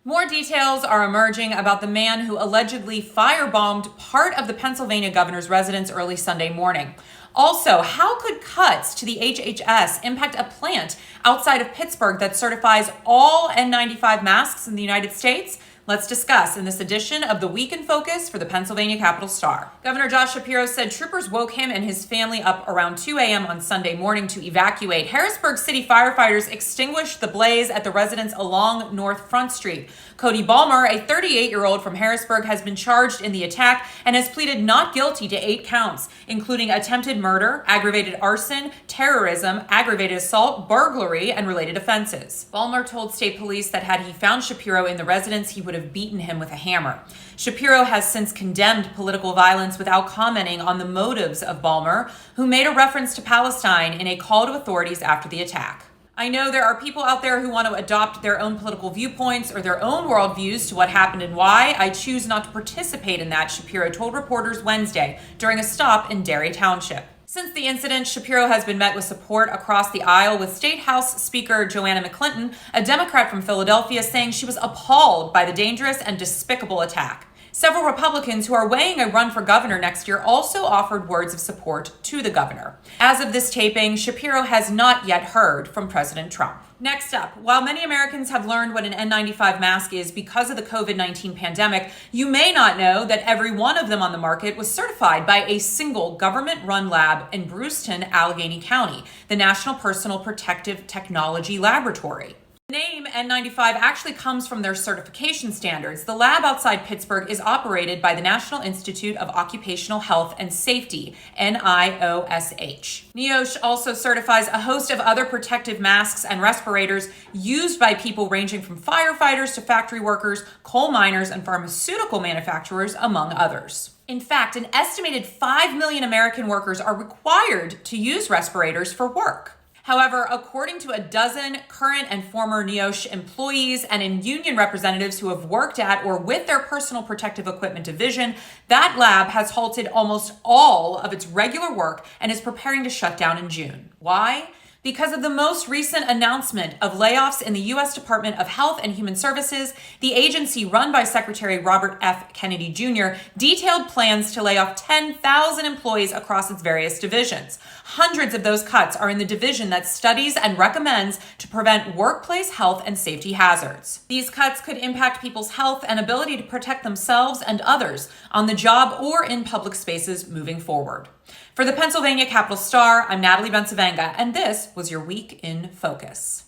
More details are emerging about the man who allegedly firebombed part of the Pennsylvania governor's residence early Sunday morning. Also, how could cuts to the HHS impact a plant outside of Pittsburgh that certifies all N95 masks in the United States? Let's discuss in this edition of the Week in Focus for the Pennsylvania Capital Star. Governor Josh Shapiro said troopers woke him and his family up around 2 a.m. on Sunday morning to evacuate. Harrisburg city firefighters extinguished the blaze at the residence along North Front Street. Cody Balmer, a 38-year-old from Harrisburg, has been charged in the attack and has pleaded not guilty to 8 counts, including attempted murder, aggravated arson, terrorism, aggravated assault, burglary, and related offenses. Balmer told state police that had he found Shapiro in the residence, he would have beaten him with a hammer. Shapiro has since condemned political violence without commenting on the motives of Balmer, who made a reference to Palestine in a call to authorities after the attack. I know there are people out there who want to adopt their own political viewpoints or their own worldviews to what happened and why. I choose not to participate in that, Shapiro told reporters Wednesday during a stop in Derry Township. Since the incident, Shapiro has been met with support across the aisle, with State House Speaker Joanna McClinton, a Democrat from Philadelphia, saying she was appalled by the dangerous and despicable attack. Several Republicans who are weighing a run for governor next year also offered words of support to the governor. As of this taping, Shapiro has not yet heard from President Trump. Next up, while many Americans have learned what an N95 mask is because of the COVID-19 pandemic, you may not know that every one of them on the market was certified by a single government-run lab in Brewston, Allegheny County, the National Personal Protective Technology Laboratory. The name N95 actually comes from their certification standards. The lab outside Pittsburgh is operated by the National Institute of Occupational Health and Safety, NIOSH. NIOSH also certifies a host of other protective masks and respirators used by people ranging from firefighters to factory workers, coal miners, and pharmaceutical manufacturers, among others. In fact, an estimated 5 million American workers are required to use respirators for work. However, according to a dozen current and former NIOSH employees and union representatives who have worked at or with their personal protective equipment division, that lab has halted almost all of its regular work and is preparing to shut down in June. Why? Because of the most recent announcement of layoffs in the U.S. Department of Health and Human Services, the agency run by Secretary Robert F. Kennedy Jr. detailed plans to lay off 10,000 employees across its various divisions. Hundreds of those cuts are in the division that studies and recommends to prevent workplace health and safety hazards. These cuts could impact people's health and ability to protect themselves and others on the job or in public spaces moving forward. For the Pennsylvania Capital Star, I'm Natalie Bencivenga, and this was your Week in Focus.